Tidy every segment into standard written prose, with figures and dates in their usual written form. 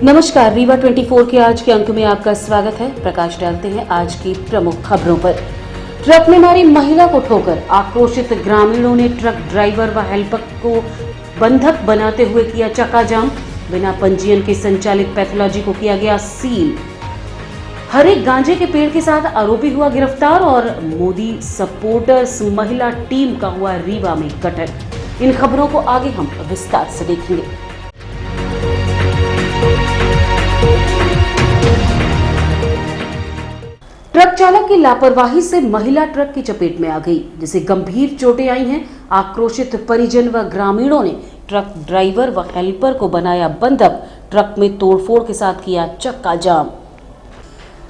नमस्कार, रीवा 24 के आज के अंक में आपका स्वागत है। प्रकाश डालते हैं आज की प्रमुख खबरों पर। ट्रक ने मारी महिला को ठोकर, आक्रोशित ग्रामीणों ने ट्रक ड्राइवर व हेल्पर को बंधक बनाते हुए किया चक्का जाम। बिना पंजीयन के संचालित पैथोलॉजी को किया गया सील। हरे गांजे के पेड़ के साथ आरोपी हुआ गिरफ्तार और मोदी सपोर्टर्स महिला टीम का हुआ रीवा में गठन। इन खबरों को आगे हम विस्तार से देखेंगे। ट्रक चालक की लापरवाही से महिला ट्रक की चपेट में आ गई, जिसे गंभीर चोटें आई हैं। आक्रोशित परिजन व ग्रामीणों ने ट्रक ड्राइवर व हेल्पर को बनाया बंधक, ट्रक में तोड़फोड़ के साथ किया चक्का जाम।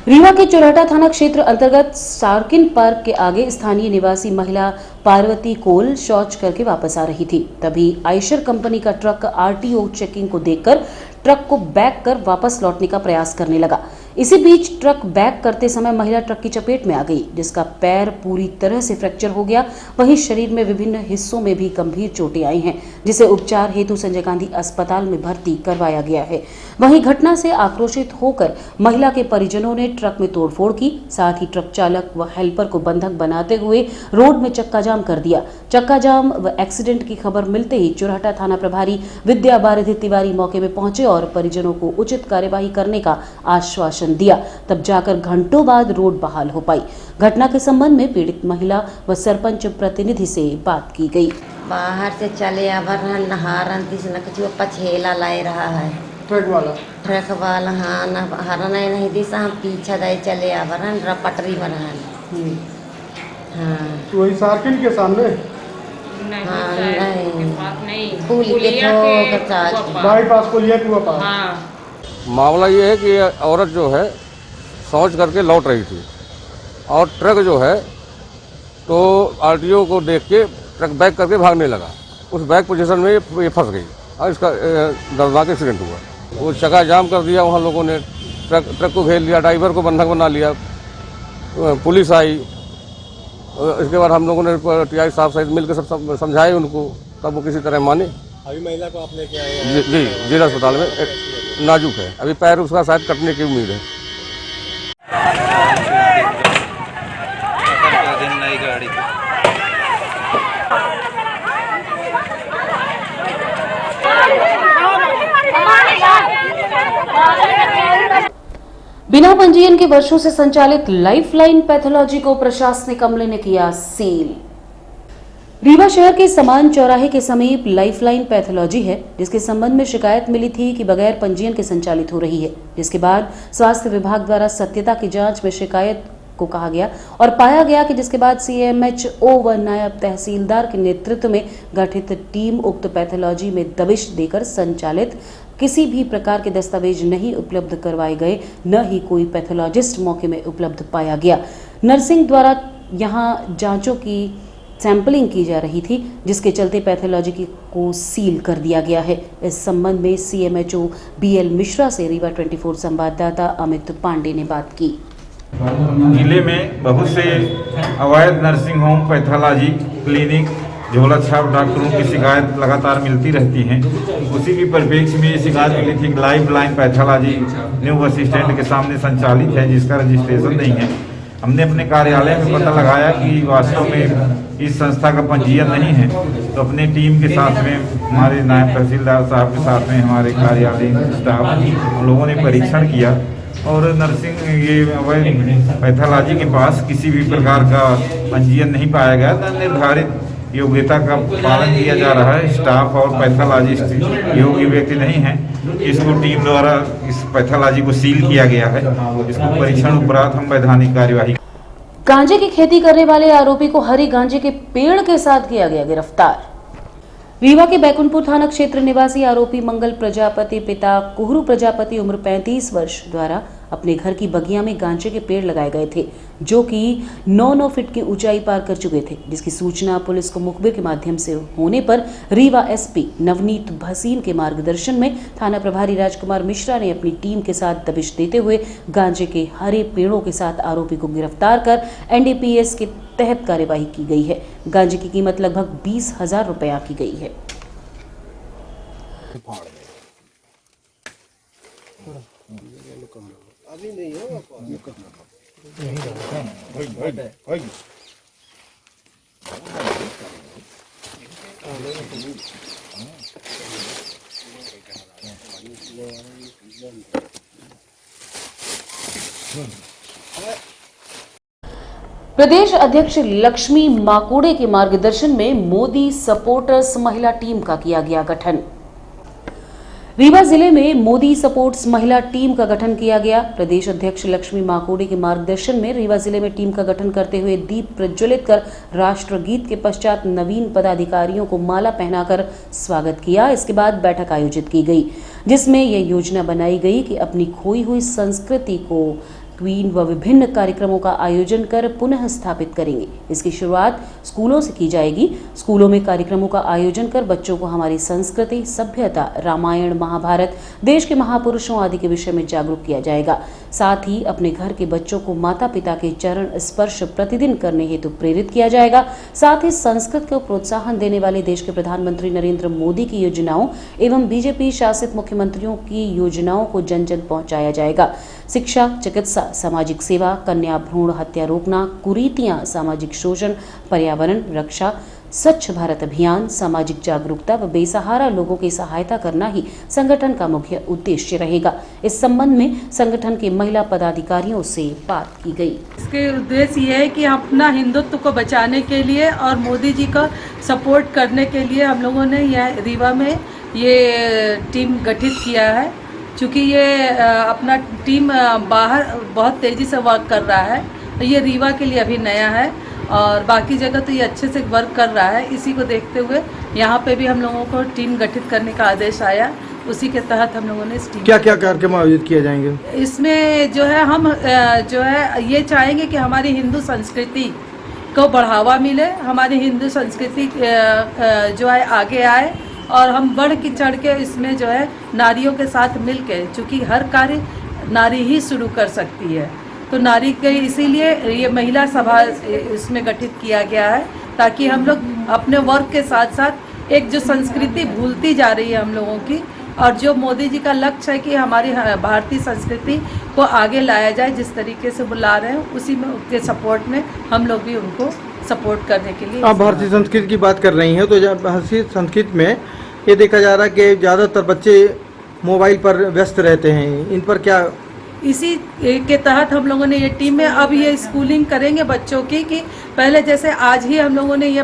रीवा के चोरहटा थाना क्षेत्र अंतर्गत सार्किन पार्क के आगे स्थानीय निवासी महिला पार्वती कोल शौच करके वापस आ रही थी। तभी आयशर कंपनी का ट्रक आरटीओ चेकिंग को देखकर ट्रक को बैक कर वापस लौटने का प्रयास करने लगा। इसी बीच ट्रक बैक करते समय महिला ट्रक की चपेट में आ गई, जिसका पैर पूरी तरह से फ्रैक्चर हो गया। वहीं शरीर में विभिन्न हिस्सों में भी गंभीर चोटें आई हैं, जिसे उपचार हेतु संजय गांधी अस्पताल में भर्ती करवाया गया है। वहीं घटना से आक्रोशित होकर महिला के परिजनों ने ट्रक में तोड़फोड़ की, साथ ही ट्रक चालक व हेल्पर को बंधक बनाते हुए रोड में चक्का जाम कर दिया। चक्का जाम व एक्सीडेंट की खबर मिलते ही चोरहटा थाना प्रभारी विद्या बारिधि तिवारी मौके में पहुंचे और परिजनों को उचित कार्यवाही करने का आश्वासन दिया। तब जाकर घंटों बाद रोड बहाल हो पाई। घटना के संबंध में पीड़ित महिला व सरपंच प्रतिनिधि से बात की गई। बाहर से चले आभरण नहारन तीस न कुछ पछेला लाए रहा है ट्रक वाला हाँ न हरन नहीं दिशा हम पीछा जाए चले आभरण पटरी बनान। हाँ तो वही सार्किन के सामने हाँ नहीं पुल के ठोक बाईपास को लिया हुआ पास। हाँ। मामला ये है कि औरत जो है शौच करके लौट रही थी और ट्रक जो है तो आरटीओ को देख के ट्रक बैक करके भागने लगा। उस बैक पोजीशन में ये फंस गई और इसका दर्दनाक एक्सीडेंट हुआ। वो चक्का जाम कर दिया, वहाँ लोगों ने ट्रक को घेर लिया, ड्राइवर को बंधक बना लिया, पुलिस आई। इसके बाद हम लोगों ने टीआई साहब सहित मिलकर सब समझाए उनको, तब वो किसी तरह माने। अभी महिला को आप लेके आए हैं? जी जिला अस्पताल में नाजुक है, अभी पैर उसका शायद कटने की उम्मीद है। बिना पंजीयन के वर्षों से संचालित लाइफलाइन पैथोलॉजी को प्रशासनिक अमले ने किया सील। रीवा शहर के समान चौराहे के समीप लाइफलाइन पैथोलॉजी है, जिसके संबंध में शिकायत मिली थी कि बगैर पंजीयन के संचालित हो रही है। जिसके बाद स्वास्थ्य विभाग द्वारा सत्यता की जांच में शिकायत को कहा गया और पाया गया कि जिसके बाद सीएमएचओ व नायब तहसीलदार के नेतृत्व में गठित टीम उक्त पैथोलॉजी में दबिश देकर संचालित किसी भी प्रकार के दस्तावेज नहीं उपलब्ध करवाए गए, न ही कोई पैथोलॉजिस्ट मौके में उपलब्ध पाया गया। नर्सिंग द्वारा यहां जांचों की सैंपलिंग की जा रही थी, जिसके चलते पैथोलॉजी को सील कर दिया गया है। इस संबंध में सीएमएचओ बीएल मिश्रा से रीवा 24 संवाददाता अमित पांडे ने बात की। जिले में बहुत से अवैध नर्सिंग होम, पैथोलॉजी क्लिनिक, झोला छाप डॉक्टरों की शिकायत लगातार मिलती रहती हैं। उसी के परिप्रेक्ष्य में ये शिकायत मिली थी कि lifeline pathology new bus stand के सामने संचालित है, जिसका रजिस्ट्रेशन नहीं है। हमने अपने कार्यालय में पता लगाया कि वास्तव में इस संस्था का पंजीयन नहीं है, तो अपने टीम के साथ में हमारे नायब तहसीलदार साहब के साथ में हमारे कार्यालय स्टाफ हम लोगों ने परीक्षण किया और नर्सिंग ये पैथोलॉजी के पास किसी भी प्रकार का पंजीयन नहीं पाया गया। निर्धारित योग्यता का पालन किया जा रहा है। स्टाफ और पैथोलॉजिस्ट योग्य व्यक्ति नहीं है। इसको टीम द्वारा इस पैथोलॉजी को सील किया गया है। इसको परीक्षण उपरांत हम वैधानिक कार्यवाही। गांजे की खेती करने वाले आरोपी को हरे गांजे के पेड़ के साथ किया गया गिरफ्तार। रीवा के बैकुंठपुर थाना क्षेत्र निवासी आरोपी मंगल प्रजापति पिता कुहरू प्रजापति उम्र 35 वर्ष द्वारा अपने घर की बगिया में गांजे के पेड़ लगाए गए थे, जो कि 9 फीट की ऊंचाई पार कर चुके थे। जिसकी सूचना पुलिस को मुखबिर के माध्यम से होने पर रीवा एसपी नवनीत भसीन के मार्गदर्शन में थाना प्रभारी राजकुमार मिश्रा ने अपनी टीम के साथ दबिश देते हुए गांजे के हरे पेड़ों के साथ आरोपी को गिरफ्तार कर एनडीपीएस के तहत कार्यवाही की गई है। गांजे की कीमत लगभग 20,000 रुपया की गई है। प्रदेश अध्यक्ष लक्ष्मी माकुड़े के मार्गदर्शन में मोदी सपोर्टर्स महिला टीम का किया गया गठन। रीवा जिले में मोदी सपोर्ट्स महिला टीम का गठन किया गया। प्रदेश अध्यक्ष लक्ष्मी माकुड़े के मार्गदर्शन में रीवा जिले में टीम का गठन करते हुए दीप प्रज्वलित कर राष्ट्रगीत के पश्चात नवीन पदाधिकारियों को माला पहनाकर स्वागत किया। इसके बाद बैठक आयोजित की गई, जिसमें यह योजना बनाई गई कि अपनी खोई हुई संस्कृति को क्वीन व विभिन्न कार्यक्रमों का आयोजन कर पुनः स्थापित करेंगे। इसकी शुरुआत स्कूलों से की जाएगी। स्कूलों में कार्यक्रमों का आयोजन कर बच्चों को हमारी संस्कृति, सभ्यता, रामायण, महाभारत, देश के महापुरुषों आदि के विषय में जागरूक किया जाएगा। साथ ही अपने घर के बच्चों को माता पिता के चरण स्पर्श प्रतिदिन करने हेतु प्रेरित किया जाएगा। साथ ही संस्कृत को प्रोत्साहन देने वाले देश के प्रधानमंत्री नरेंद्र मोदी की योजनाओं एवं बीजेपी शासित मुख्यमंत्रियों की योजनाओं को जन जन पहुंचाया जाएगा। शिक्षा, चिकित्सा, सामाजिक सेवा, कन्या भ्रूण हत्या रोकना, कुरीतियां, सामाजिक शोषण, पर्यावरण रक्षा, स्वच्छ भारत अभियान, सामाजिक जागरूकता व बेसहारा लोगों की सहायता करना ही संगठन का मुख्य उद्देश्य रहेगा। इस संबंध में संगठन के महिला पदाधिकारियों से बात की गई। इसके उद्देश्य ये है कि अपना हिंदुत्व को बचाने के लिए और मोदी जी का सपोर्ट करने के लिए हम लोगों ने यह रीवा में ये टीम गठित किया है। चूँकि ये अपना टीम बाहर बहुत तेज़ी से वर्क कर रहा है, तो ये रीवा के लिए अभी नया है और बाकी जगह तो ये अच्छे से वर्क कर रहा है। इसी को देखते हुए यहाँ पे भी हम लोगों को टीम गठित करने का आदेश आया। उसी के तहत हम लोगों ने इस टीम क्या कार्यक्रम आयोजित किए जाएंगे? इसमें जो है हम जो है ये चाहेंगे कि हमारी हिंदू संस्कृति को बढ़ावा मिले, हमारी हिंदू संस्कृति जो है आगे आए और हम बढ़ के चढ़ के इसमें जो है नारियों के साथ मिल के, चूँकि हर कार्य नारी ही शुरू कर सकती है, तो नारी के इसीलिए ये महिला सभा इसमें गठित किया गया है, ताकि हम लोग अपने वर्क के साथ साथ एक जो संस्कृति भूलती जा रही है हम लोगों की, और जो मोदी जी का लक्ष्य है कि हमारी भारतीय संस्कृति को आगे लाया जाए, जिस तरीके से वो ला रहे हैं उसी में उसके सपोर्ट में हम लोग भी उनको सपोर्ट करने के लिए। आप भारतीय संस्कृति की बात कर रही हैं, तो भारतीय संस्कृति में ये देखा जा रहा है कि ज़्यादातर बच्चे मोबाइल पर व्यस्त रहते हैं, इन पर क्या? इसी के तहत हम लोगों ने ये टीम में अब ये स्कूलिंग करेंगे बच्चों की, कि पहले जैसे आज ही हम लोगों ने ये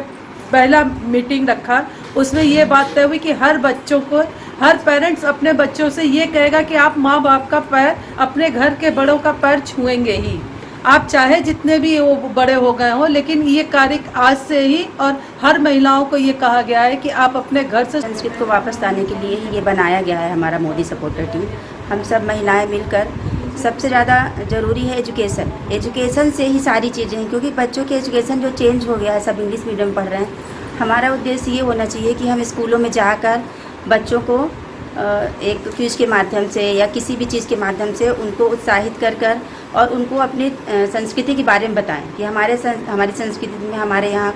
पहला मीटिंग रखा, उसमें ये बात तय हुई कि हर बच्चों को, हर पेरेंट्स अपने बच्चों से ये कहेगा कि आप माँ बाप का पैर, अपने घर के बड़ों का पैर छुएंगे ही, आप चाहे जितने भी वो बड़े हो गए हों, लेकिन ये कार्य आज से ही, और हर महिलाओं को ये कहा गया है कि आप अपने घर से संस्कृत को वापस लाने के लिए ही ये बनाया गया है हमारा मोदी सपोर्टर टीम। हम सब महिलाएं मिलकर, सबसे ज़्यादा ज़रूरी है एजुकेशन। एजुकेशन से ही सारी चीज़ें हैं, क्योंकि बच्चों के एजुकेशन जो चेंज हो गया है, सब इंग्लिश मीडियम पढ़ रहे हैं। हमारा उद्देश्य ये होना चाहिए कि हम स्कूलों में जाकर बच्चों को एक क्विज के माध्यम से या किसी भी चीज़ के माध्यम से उनको उत्साहित कर और उनको अपनी संस्कृति के बारे में बताएं कि हमारी संस्कृति में हमारे यहाँ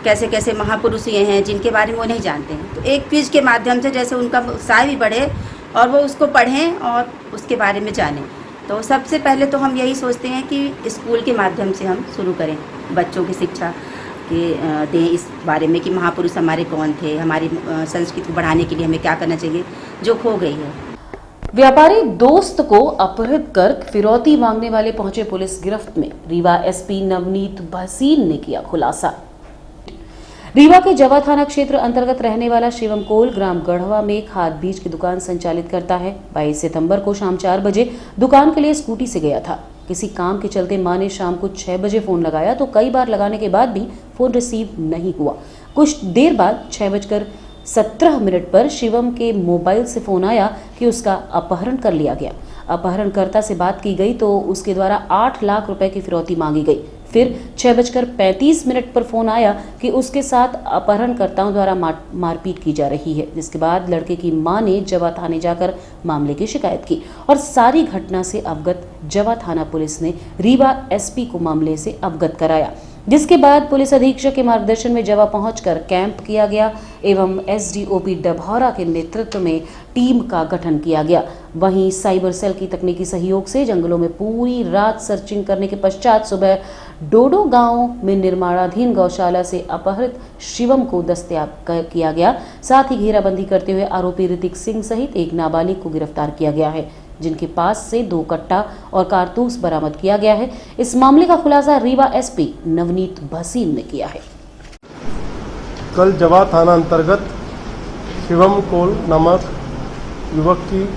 कैसे कैसे महापुरुष ये हैं जिनके बारे में वो नहीं जानते हैं। तो एक क्विज के माध्यम से जैसे उनका उत्साह भी बढ़े और वो उसको पढ़ें और उसके बारे में जानें। तो सबसे पहले तो हम यही सोचते हैं कि स्कूल के माध्यम से हम शुरू करें, बच्चों की शिक्षा के दें इस बारे में कि महापुरुष हमारे कौन थे, हमारी संस्कृति को बढ़ाने के लिए हमें क्या करना चाहिए जो खो गई है। व्यापारी दोस्त को अपहृत कर फिरौती मांगने वाले पहुंचे पुलिस गिरफ्त में। रीवा एसपी नवनीत भसीन ने किया खुलासा। रीवा के जवा थाना क्षेत्र अंतर्गत रहने वाला शिवम कोल ग्राम गढ़वा में खाद बीज की दुकान संचालित करता है। 22 सितंबर को शाम 4 बजे दुकान के लिए स्कूटी से गया था। किसी काम के चलते मां ने शाम को 6 बजे फोन लगाया तो कई बार लगाने के बाद भी फोन रिसीव नहीं हुआ। कुछ देर बाद 6:17 पर शिवम के मोबाइल से फोन आया कि उसका अपहरण कर लिया गया। अपहरणकर्ता से बात की गई तो उसके द्वारा 8 लाख रुपए की फिरौती मांगी गई। फिर 6:35 पर फोन आया कि उसके साथ अपहरणकर्ताओं द्वारा मारपीट की जा रही है, जिसके बाद लड़के की मां ने जवा थाने जाकर मामले की शिकायत की और सारी घटना से अवगत जवा थाना पुलिस ने रीवा एसपी को मामले से अवगत कराया, जिसके बाद पुलिस अधीक्षक के मार्गदर्शन में जवा पहुंचकर कैंप किया गया एवं एसडीओपी डभौरा के नेतृत्व में टीम का गठन किया गया। वहीं साइबर सेल की तकनीकी सहयोग से जंगलों में पूरी रात सर्चिंग करने के पश्चात सुबह डोडो गांव में निर्माणाधीन गौशाला से अपहृत शिवम को दस्तयाब किया गया। साथ ही घेराबंदी करते हुए आरोपी ऋतिक सिंह सहित एक नाबालिग को गिरफ्तार किया गया है, जिनके पास से 2 कट्टा और कारतूस बरामद किया गया है। इस मामले का खुलासा रीवा एसपी नवनीत भसीन ने किया है। कल जवा थाना अंतर्गत शिवम कोल नामक युवक की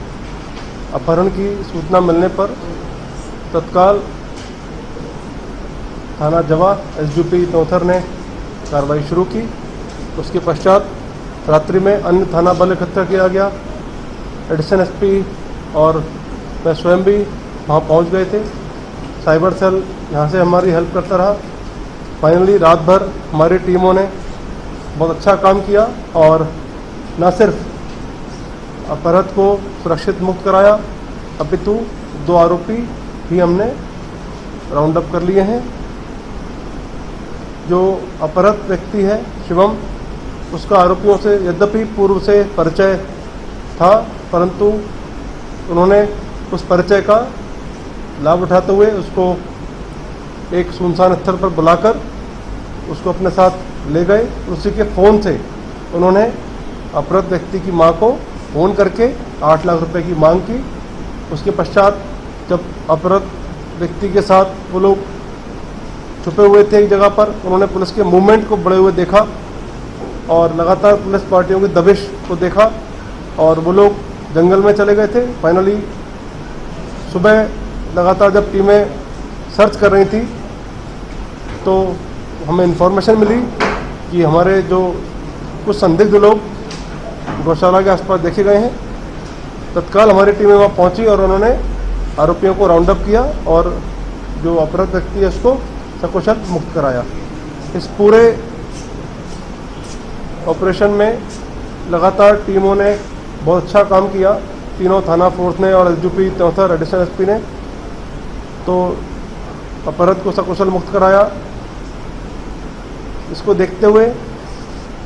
अपहरण की सूचना मिलने पर तत्काल थाना जवा एसडीपी तोथर ने कार्रवाई शुरू की। उसके पश्चात रात्रि में अन्य थाना बल इकट्ठा किया गया। एडिशनल एसपी और मैं स्वयं भी वहाँ पहुँच गए थे। साइबर सेल यहाँ से हमारी हेल्प करता रहा। फाइनली रात भर हमारी टीमों ने बहुत अच्छा काम किया और न सिर्फ अपहृत को सुरक्षित मुक्त कराया, अपितु 2 आरोपी भी हमने राउंड अप कर लिए हैं। जो अपहृत व्यक्ति है शिवम, उसका आरोपियों से यद्यपि पूर्व से परिचय था, परंतु उन्होंने उस परिचय का लाभ उठाते हुए उसको एक सुनसान स्थल पर बुलाकर उसको अपने साथ ले गए। उसी के फ़ोन से उन्होंने अपहृत व्यक्ति की मां को फ़ोन करके 8 लाख रुपए की मांग की। उसके पश्चात जब अपहृत व्यक्ति के साथ वो लोग छुपे हुए थे एक जगह पर, उन्होंने पुलिस के मूवमेंट को बढ़े हुए देखा और लगातार पुलिस पार्टियों की दबिश को देखा और वो लोग जंगल में चले गए थे। फाइनली सुबह लगातार जब टीमें सर्च कर रही थी तो हमें इन्फॉर्मेशन मिली कि हमारे जो कुछ संदिग्ध लोग गौशाला के आसपास देखे गए हैं। तत्काल हमारी टीमें वहाँ पहुँची और उन्होंने आरोपियों को राउंड अप किया और जो अपहृत व्यक्ति है उसको सकुशल मुक्त कराया। इस पूरे ऑपरेशन में लगातार टीमों ने बहुत अच्छा काम किया। तीनों थाना फोर्स ने और एसडीपी तोथर एडिशनल एसपी ने तो अपहृत को सकुशल मुक्त कराया। इसको देखते हुए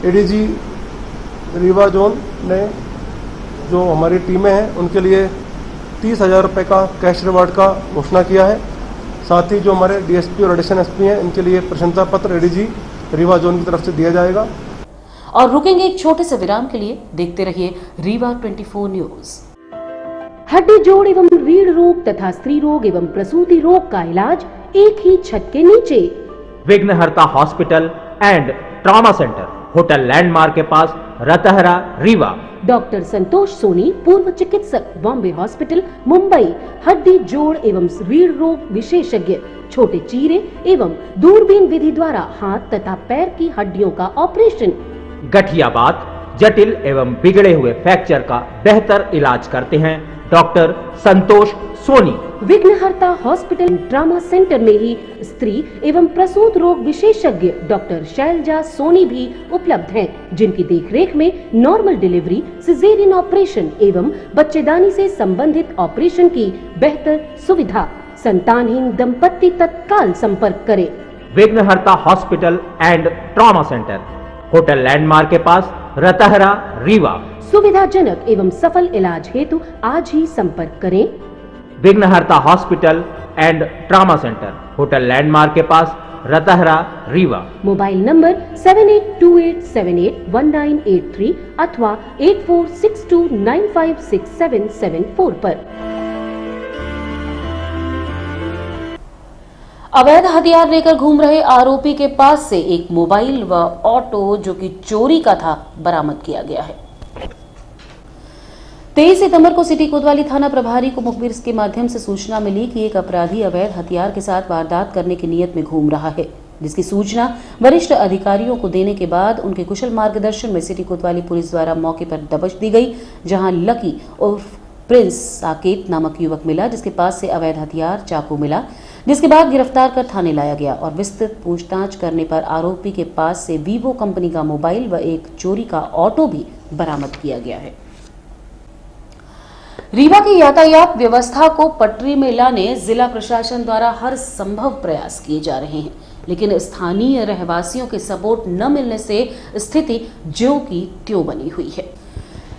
एडीजी रीवा जोन ने जो हमारी टीमें हैं उनके लिए 30,000 रुपये का कैश रिवार्ड का घोषणा किया है। साथ ही जो हमारे डीएसपी और एडिशनल एसपी हैं इनके लिए प्रशंसा पत्र एडीजी रीवा जोन की तरफ से दिया जाएगा। और रुकेंगे एक छोटे से विराम के लिए। देखते रहिए रीवा 24 न्यूज। हड्डी जोड़ एवं रीढ़ रोग तथा स्त्री रोग एवं प्रसूति रोग का इलाज एक ही छत के नीचे। विघ्नहर्ता hospital and trauma centre, hotel landmark के पास, रतहरा, रीवा। डॉक्टर संतोष सोनी, पूर्व चिकित्सक, बॉम्बे हॉस्पिटल, मुंबई। हड्डी जोड़ एवं रीढ़ रोग विशेषज्ञ, छोटे चीरे एवं दूरबीन विधि द्वारा हाथ तथा पैर की हड्डियों का ऑपरेशन। गठियाबात, जटिल एवं बिगड़े हुए फ्रैक्चर का बेहतर इलाज करते हैं डॉक्टर संतोष सोनी। विघ्नहर्ता हॉस्पिटल ट्रॉमा सेंटर में ही स्त्री एवं प्रसूत रोग विशेषज्ञ डॉक्टर शैलजा सोनी भी उपलब्ध हैं, जिनकी देखरेख में नॉर्मल डिलीवरी, सिजेरियन ऑपरेशन एवं बच्चेदानी से संबंधित ऑपरेशन की बेहतर सुविधा। संतानहीन दंपत्ति तत्काल संपर्क करें। विघ्नहर्ता hospital and trauma centre, hotel landmark के पास, रतहरा, रीवा। सुविधाजनक एवं सफल इलाज हेतु आज ही संपर्क करें। विघ्नहर्ता hospital and trauma centre, hotel landmark के पास, रतहरा, रीवा। मोबाइल नंबर 7828781983 अथवा 8462956774 पर। अवैध हथियार लेकर घूम रहे आरोपी के पास से एक मोबाइल व ऑटो जो कि चोरी का था बरामद किया गया है। 23 सितंबर को सिटी कोतवाली थाना प्रभारी को मुखबिर के माध्यम से सूचना मिली कि एक अपराधी अवैध हथियार के साथ वारदात करने की नीयत में घूम रहा है, जिसकी सूचना वरिष्ठ अधिकारियों को देने के बाद उनके कुशल मार्गदर्शन में सिटी कोतवाली पुलिस द्वारा मौके पर दबिश दी गई, जहां लकी उर्फ प्रिंस साकेत नामक युवक मिला, जिसके पास से अवैध हथियार, चाकू मिला, जिसके बाद गिरफ्तार कर थाने लाया गया और विस्तृत पूछताछ करने पर आरोपी के पास से वीवो कंपनी का मोबाइल व एक चोरी का ऑटो भी बरामद किया गया है। रीवा की यातायात व्यवस्था को पटरी में लाने जिला प्रशासन द्वारा हर संभव प्रयास किए जा रहे हैं, लेकिन स्थानीय रहवासियों के सपोर्ट न मिलने से स्थिति ज्यों की त्यों बनी हुई है।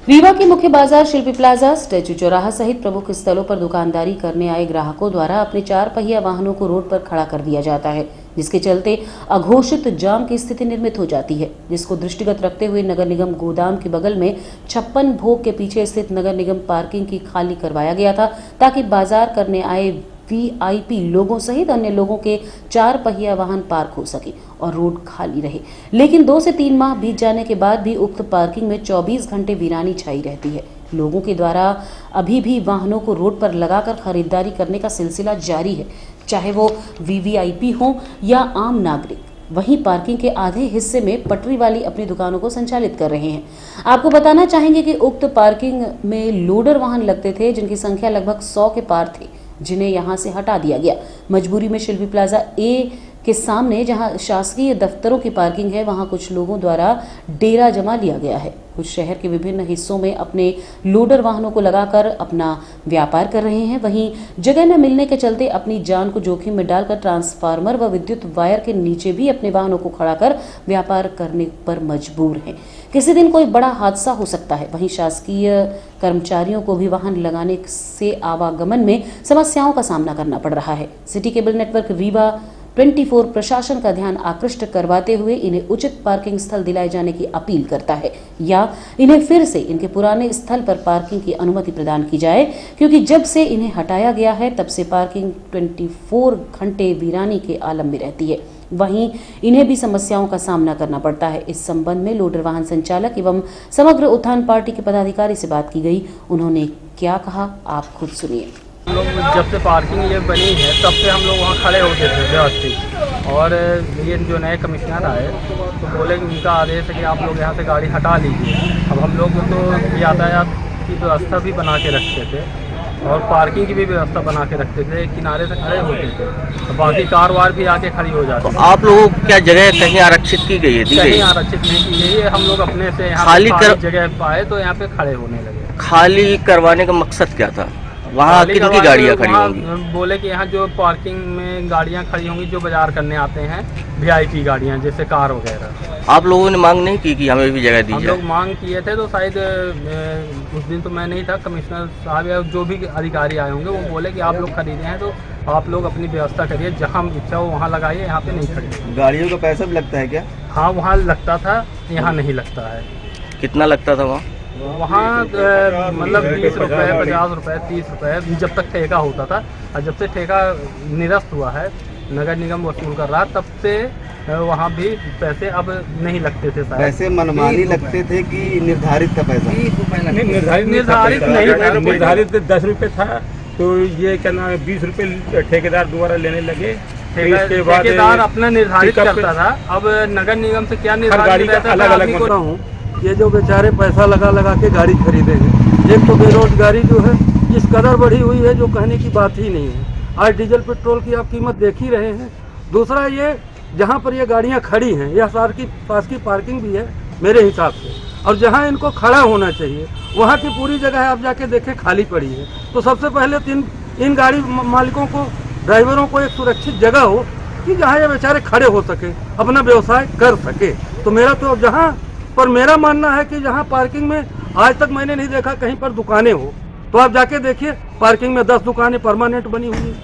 रीवा के मुख्य बाजार शिल्पी प्लाजा, स्टैचू चौराहा सहित प्रमुख स्थलों पर दुकानदारी करने आए ग्राहकों द्वारा अपने 4 पहिया वाहनों को रोड पर खड़ा कर दिया जाता है, जिसके चलते अघोषित जाम की स्थिति निर्मित हो जाती है, जिसको दृष्टिगत रखते हुए नगर निगम गोदाम के बगल में 56 भोग के पीछे स्थित नगर निगम पार्किंग की खाली करवाया गया था, ताकि बाजार करने आए वीआईपी लोगों सहित अन्य लोगों के 4 पहिया वाहन पार्क हो सके और रोड खाली रहे। लेकिन 2 से 3 माह बीत जाने के बाद भी उक्त पार्किंग में 24 घंटे वीरानी छाई रहती है। लोगों के द्वारा अभी भी वाहनों को रोड पर लगाकर खरीदारी करने का सिलसिला जारी है, चाहे वो वीवीआईपी हो या आम नागरिक। वहीं पार्किंग के आधे हिस्से में पटरी वाली अपनी दुकानों को संचालित कर रहे हैं। आपको बताना चाहेंगे कि उक्त पार्किंग में लोडर वाहन लगते थे, जिनकी संख्या लगभग 100 के पार थे, जिन्हें यहां से हटा दिया गया। मजबूरी में शिल्पी प्लाजा ए के सामने जहां शासकीय दफ्तरों की पार्किंग है, वहां कुछ लोगों द्वारा डेरा जमा लिया गया है। कुछ शहर के विभिन्न हिस्सों में अपने लोडर वाहनों को लगाकर अपना व्यापार कर रहे हैं। वहीं जगह न मिलने के चलते अपनी जान को जोखिम में डालकर ट्रांसफार्मर व विद्युत वायर के नीचे भी अपने वाहनों को खड़ा कर व्यापार करने पर मजबूर हैं। किसी दिन कोई बड़ा हादसा हो सकता है। वहीं शासकीय कर्मचारियों को भी वाहन लगाने से आवागमन में समस्याओं का सामना करना पड़ रहा है। सिटी केबल नेटवर्क रीवा 24 प्रशासन का ध्यान आकृष्ट करवाते हुए इन्हें उचित पार्किंग स्थल दिलाए जाने की अपील करता है, या इन्हें फिर से इनके पुराने स्थल पर पार्किंग की अनुमति प्रदान की जाए, क्योंकि जब से इन्हें हटाया गया है तब से पार्किंग 24 घंटे वीरानी के आलम में रहती है। वहीं इन्हें भी समस्याओं का सामना करना पड़ता है। इस संबंध में लोडर वाहन संचालक एवं समग्र उत्थान पार्टी के पदाधिकारी से बात की गई। उन्होंने क्या कहा, आप खुद सुनिए। हम लोग जब से पार्किंग ये बनी है तब से हम लोग वहाँ खड़े होते थे व्यवस्थित, और ये जो नए कमिश्नर आए तो बोले कि उनका आदेश है कि आप लोग यहाँ से गाड़ी हटा लीजिए। अब हम लोग तो यातायात की व्यवस्था भी बना के रखते थे और पार्किंग की भी व्यवस्था बना के रखते थे, किनारे से खड़े होते थे, तो बाकी कार वार भी आके खड़ी हो जाती। तो आप लोगों को क्या जगह कहीं आरक्षित की गई है? कहीं आरक्षित नहीं की गई है। हम लोग अपने से यहाँ खाली जगह पाए तो यहाँ पे खड़े होने लगे। खाली करवाने का मकसद क्या था? वहाँ कितनी गाड़ियाँ खड़ी होंगी? बोले कि यहाँ जो पार्किंग में गाड़ियाँ खड़ी होंगी जो बाजार करने आते हैं, वीआईपी गाड़ियाँ जैसे कार वगैरह। आप लोगों ने मांग नहीं की कि हमें भी जगह दी जाए? हम लोग मांग किए थे, तो शायद उस दिन तो मैं नहीं था, कमिश्नर साहब या जो भी अधिकारी आए होंगे वो बोले कि आप लोग खरीदे हैं तो आप लोग अपनी व्यवस्था करिए, जहाँ इच्छा हो वहाँ लगाइए, यहाँ पे नहीं खरीदिए। गाड़ियों का पैसा भी लगता है क्या? हाँ, वहाँ लगता था, यहाँ नहीं लगता है। कितना लगता था वहाँ? वहाँ मतलब 20 रुपये, 50 रुपये, 30 रुपये जब तक ठेका होता था, और जब से ठेका निरस्त हुआ है, नगर निगम वसूल कर रहा, तब से वहाँ भी पैसे अब नहीं लगते थे। पैसे मनमानी लगते थे कि निर्धारित का पैसा? निर्धारित नहीं था, निर्धारित 10 रुपये था, तो ये क्या नाम है 20 रुपये ठेकेदार द्वारा लेने लगे। ठेकेदार अपना निर्धारित करता था, अब नगर निगम से क्या निर्धारित रहता था। ये जो बेचारे पैसा लगा लगा के गाड़ी खरीदे हैं, एक तो बेरोजगारी जो है इस कदर बढ़ी हुई है जो कहने की बात ही नहीं है। आज डीजल पेट्रोल की आप कीमत देख ही रहे हैं। दूसरा, ये जहाँ पर ये गाड़ियाँ खड़ी हैं यह पास की पार्किंग भी है मेरे हिसाब से, और जहाँ इनको खड़ा होना चाहिए वहाँ की पूरी जगह आप जाके देखें खाली पड़ी है। तो सबसे पहले इन गाड़ी मालिकों को, ड्राइवरों को एक सुरक्षित जगह हो कि जहाँ ये बेचारे खड़े हो सके, अपना व्यवसाय कर सके। तो मेरा मानना है कि जहाँ पार्किंग में आज तक मैंने नहीं देखा कहीं पर दुकानें हो, तो आप जाके देखिए पार्किंग में 10 दुकानें परमानेंट बनी हुई है।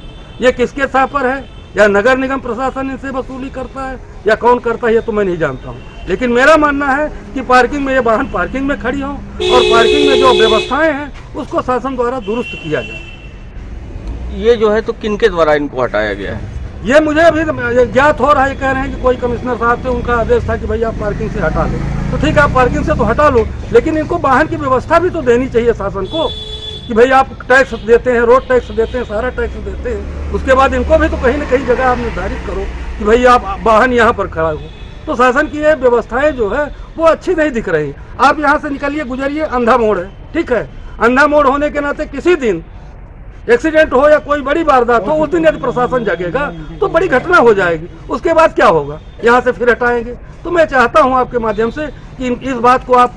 ये किसके साथ पर है? या नगर निगम प्रशासन इनसे वसूली करता है या कौन करता है, ये तो मैं नहीं जानता हूँ। लेकिन मेरा मानना है कि पार्किंग में ये वाहन पार्किंग में खड़ी हों और पार्किंग में जो व्यवस्थाएं हैं उसको शासन द्वारा दुरुस्त किया जाए। ये जो है तो किनके द्वारा इनको हटाया गया है? ये मुझे अभी ज्ञात हो रहा है, कह रहे हैं कि कोई कमिश्नर साहब से उनका आदेश था कि भाई आप पार्किंग से हटा लो। तो ठीक है, आप पार्किंग से तो हटा लो, लेकिन इनको वाहन की व्यवस्था भी तो देनी चाहिए शासन को कि भाई आप टैक्स देते हैं, रोड टैक्स देते हैं, सारा टैक्स देते हैं, उसके बाद इनको भी तो कहीं ना कहीं जगह आप निर्धारित करो कि भाई आप वाहन यहाँ पर खड़ा हो। तो शासन की ये व्यवस्थाएं जो है वो अच्छी नहीं दिख रही। आप यहाँ से निकलिए, गुजरिए, अंधा मोड़ है, ठीक है, अंधा मोड़ होने के नाते किसी दिन एक्सीडेंट हो या कोई बड़ी वारदात हो, उस दिन यदि प्रशासन जगेगा तो बड़ी घटना हो जाएगी। उसके बाद क्या होगा? यहाँ से फिर हटाएंगे। तो मैं चाहता हूँ आपके माध्यम से कि इस बात को आप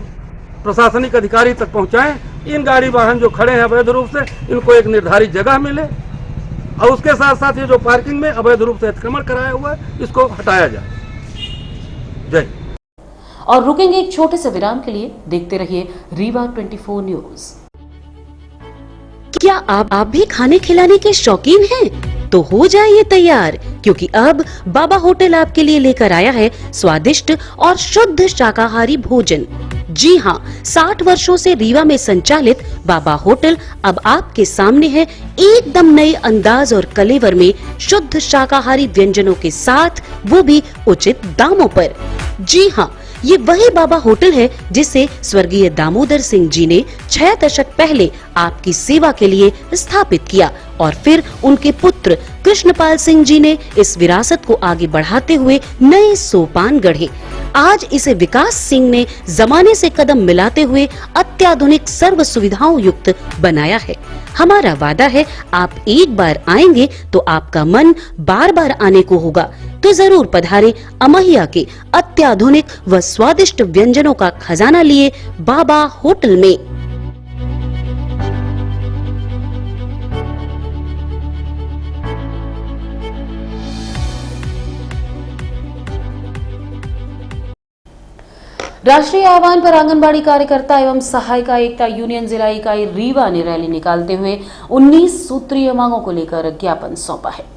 प्रशासनिक अधिकारी तक पहुँचाएं। इन गाड़ी वाहन जो खड़े हैं अवैध रूप से, इनको एक निर्धारित जगह मिले, और उसके साथ साथ ये जो पार्किंग में अवैध रूप से अतिक्रमण कराया हुआ है इसको हटाया जाए। जय। और रुकेंगे एक छोटे से विराम के लिए। देखते रहिए रीवा 24 न्यूज। क्या आप भी खाने खिलाने के शौकीन हैं? तो हो जाइए तैयार, क्योंकि अब बाबा होटल आपके लिए लेकर आया है स्वादिष्ट और शुद्ध शाकाहारी भोजन। जी हाँ, 60 वर्षों से रीवा में संचालित बाबा होटल अब आपके सामने है, एकदम नए अंदाज और कलेवर में शुद्ध शाकाहारी व्यंजनों के साथ, वो भी उचित दामों पर। जी हाँ, ये वही बाबा होटल है जिसे स्वर्गीय दामोदर सिंह जी ने 6 दशक पहले आपकी सेवा के लिए स्थापित किया और फिर उनके पुत्र कृष्णपाल सिंह जी ने इस विरासत को आगे बढ़ाते हुए नए सोपान गढ़े। आज इसे विकास सिंह ने जमाने से कदम मिलाते हुए अत्याधुनिक सर्व सुविधाओं युक्त बनाया है। हमारा वादा है, आप एक बार आएंगे तो आपका मन बार बार आने को होगा। तो जरूर पधारें अमहिया के अत्याधुनिक व स्वादिष्ट व्यंजनों का खजाना लिए बाबा होटल में। राष्ट्रीय आह्वान पर आंगनबाड़ी कार्यकर्ता एवं सहायिका एकता यूनियन जिला इकाई रीवा ने रैली निकालते हुए 19 सूत्रीय मांगों को लेकर ज्ञापन सौंपा है।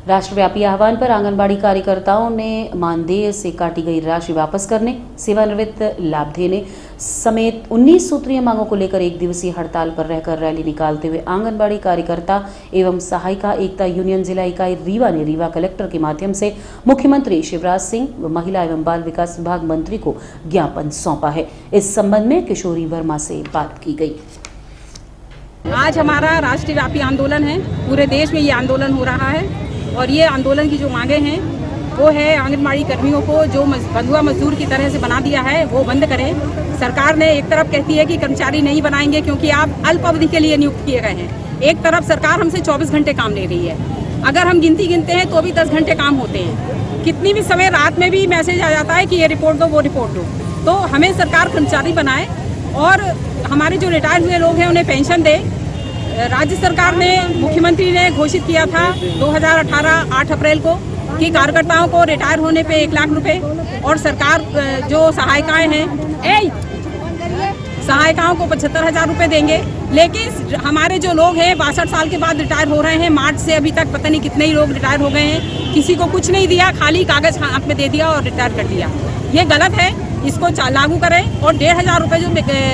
राष्ट्रव्यापी आह्वान पर आंगनबाड़ी कार्यकर्ताओं ने मानदेय से काटी गई राशि वापस करने, सेवानिवृत्त लाभ देने समेत 19 सूत्रीय मांगों को लेकर एक दिवसीय हड़ताल पर रहकर रैली निकालते हुए आंगनबाड़ी कार्यकर्ता एवं सहायिका एकता यूनियन जिला इकाई रीवा ने रीवा कलेक्टर के माध्यम से मुख्यमंत्री शिवराज सिंह व महिला एवं बाल विकास विभाग मंत्री को ज्ञापन सौंपा है। इस संबंध में किशोरी वर्मा से बात की गई। आज हमारा राष्ट्रव्यापी आंदोलन है, पूरे देश में ये आंदोलन हो रहा है और ये आंदोलन की जो मांगे हैं वो है आंगनबाड़ी कर्मियों को जो बंधुआ मजदूर की तरह से बना दिया है वो बंद करें। सरकार ने एक तरफ कहती है कि कर्मचारी नहीं बनाएंगे क्योंकि आप अल्प अवधि के लिए नियुक्त किए गए हैं, एक तरफ सरकार हमसे 24 घंटे काम ले रही है। अगर हम गिनती गिनते हैं तो भी 10 घंटे काम होते हैं। कितनी भी समय रात में भी मैसेज आ जाता है कि ये रिपोर्ट दो वो रिपोर्ट दो। तो हमें सरकार कर्मचारी बनाए और हमारे जो रिटायर हुए लोग हैं उन्हें पेंशन दे। राज्य सरकार ने, मुख्यमंत्री ने घोषित किया था 2018 8 अप्रैल को कि कार्यकर्ताओं को रिटायर होने पे 1 लाख रुपए और सरकार जो सहायिकाएं हैं सहायिकाओं को 75,000 रुपए देंगे। लेकिन हमारे जो लोग हैं 62 साल के बाद रिटायर हो रहे हैं, मार्च से अभी तक पता नहीं कितने ही लोग रिटायर हो गए हैं, किसी को कुछ नहीं दिया, खाली कागज हाथ में दे दिया और रिटायर कर दिया। ये गलत है, इसको लागू करें और 1,500 रुपये जो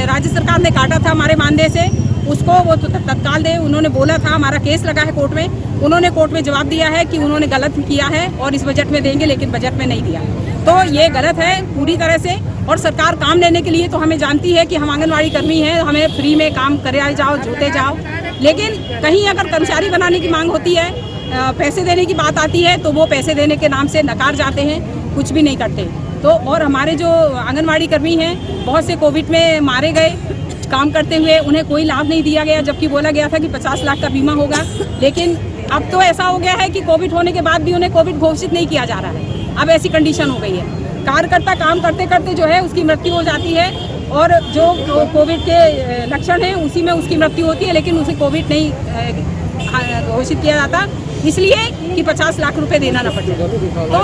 राज्य सरकार ने काटा था हमारे मानदेय से उसको वो तत्काल दे। उन्होंने बोला था, हमारा केस लगा है कोर्ट में, उन्होंने कोर्ट में जवाब दिया है कि उन्होंने गलत किया है और इस बजट में देंगे, लेकिन बजट में नहीं दिया। तो ये गलत है पूरी तरह से। और सरकार काम लेने के लिए तो हमें जानती है कि हम आंगनबाड़ी कर्मी हैं, हमें फ्री में काम करे जाओ, जोते जाओ, लेकिन कहीं अगर कर्मचारी बनाने की मांग होती है, पैसे देने की बात आती है तो वो पैसे देने के नाम से नकार जाते हैं, कुछ भी नहीं करते। तो और हमारे जो आंगनबाड़ी कर्मी हैं बहुत से कोविड में मारे गए काम करते हुए, उन्हें कोई लाभ नहीं दिया गया, जबकि बोला गया था कि 50 लाख का बीमा होगा। लेकिन अब तो ऐसा हो गया है कि कोविड होने के बाद भी उन्हें कोविड घोषित नहीं किया जा रहा है। अब ऐसी कंडीशन हो गई है, कार्यकर्ता काम करते करते जो है उसकी मृत्यु हो जाती है और जो कोविड के लक्षण हैं उसी में उसकी मृत्यु होती है, लेकिन उसे कोविड नहीं घोषित किया जाता, इसलिए कि 50 लाख रुपए देना न पड़े। तो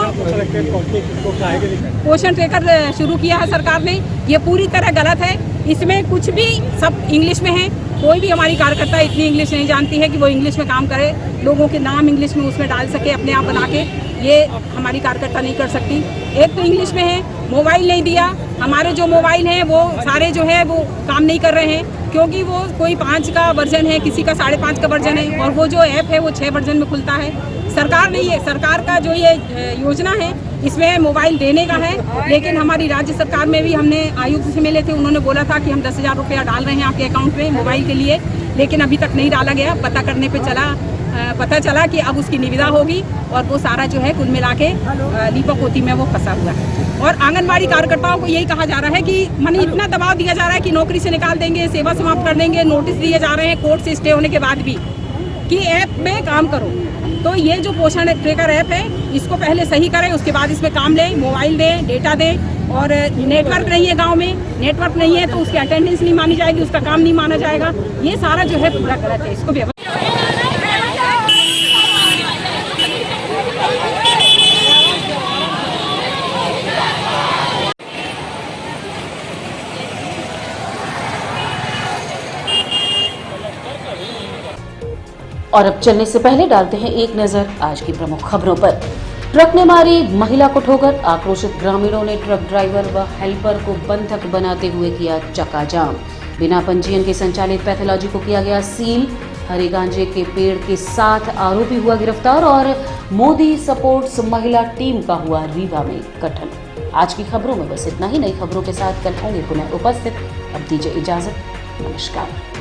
पोषण ट्रैकर शुरू किया है सरकार ने, ये पूरी तरह गलत है। इसमें कुछ भी, सब इंग्लिश में है, कोई भी हमारी कार्यकर्ता इतनी इंग्लिश नहीं जानती है कि वो इंग्लिश में काम करे, लोगों के नाम इंग्लिश में उसमें डाल सके अपने आप बना के, ये हमारी कार्यकर्ता नहीं कर सकती। एक तो इंग्लिश में है, मोबाइल नहीं दिया, हमारे जो मोबाइल हैं वो सारे जो है वो काम नहीं कर रहे हैं क्योंकि वो कोई 5 का वर्जन है, किसी का 5.5 का वर्जन है और वो जो ऐप है वो 6 वर्जन में खुलता है। सरकार नहीं है, सरकार का जो ये योजना है इसमें मोबाइल देने का है, लेकिन हमारी राज्य सरकार में भी हमने आयुक्त से मिले थे, उन्होंने बोला था कि हम 10,000 रुपया डाल रहे हैं आपके अकाउंट में मोबाइल के लिए, लेकिन अभी तक नहीं डाला गया। पता करने पे पता चला कि अब उसकी निविदा होगी और वो सारा जो है कुल मिला के लीपापोती में वो फंसा हुआ है। और आंगनबाड़ी कार्यकर्ताओं को यही कहा जा रहा है कि माने इतना दबाव दिया जा रहा है कि नौकरी से निकाल देंगे, सेवा समाप्त कर देंगे, नोटिस दिए जा रहे हैं कोर्ट से स्टे होने के बाद भी कि ऐप में काम करो। तो ये जो पोषण ट्रैकर ऐप है इसको पहले सही करें, उसके बाद इसमें काम लें, मोबाइल दें, डेटा दें। और नेटवर्क नहीं है गांव में, नेटवर्क नहीं है तो उसकी अटेंडेंस नहीं मानी जाएगी, उसका काम नहीं माना जाएगा। ये सारा जो है पूरा गलत है, इसको भी और अब चलने से पहले डालते हैं एक नजर आज की प्रमुख खबरों पर। ट्रक ने मारी महिला को ठोकर, आक्रोशित ग्रामीणों ने ट्रक ड्राइवर व हेल्पर को बंधक बनाते हुए किया चक्काजाम। बिना पंजीयन के संचालित पैथोलॉजी को किया गया सील। हरे गांजे के पेड़ के साथ आरोपी हुआ गिरफ्तार और मोदी सपोर्ट्स महिला टीम का हुआ रीवा में गठन। आज की खबरों में बस इतना ही। नई खबरों के साथ कल होंगे पुनः उपस्थित। अब दीजिए इजाजत, नमस्कार।